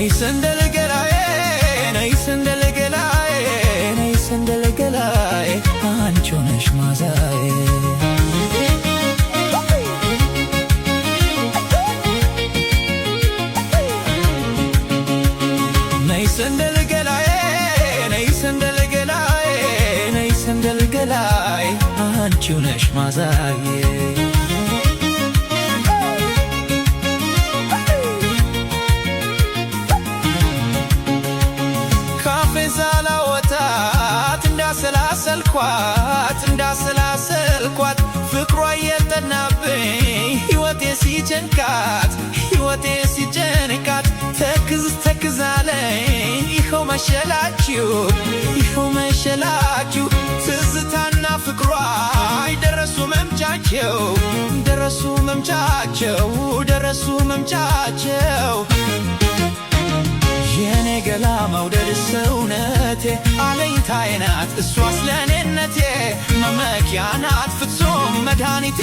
ነይ ሰንደል ገላዬ ነይ ሰንደል ገላዬ ነይ ሰንደል ገላዬ አንቺ ነሽ ማዛዬ ነይ ሰንደል ገላዬ ነይ ሰንደል ገላዬ ነይ ሰንደል ገላዬ አንቺ ነሽ ማዛዬ እንዳሰላሰልኳት ፍቅሯ እየጠናብኝ ሕይወቴ ሲጨንቃት ተክዛለኝ ይኸው መሸላችሁ ትዝታና ፍቅሯ ደረሱ መምጫቸው የኔ ገላ መውደድ ሰውነቴ አለኝታዬ ናት እሷስ ለኔነቴ መመኪያ ናት ፍጹም መድኃኒቴ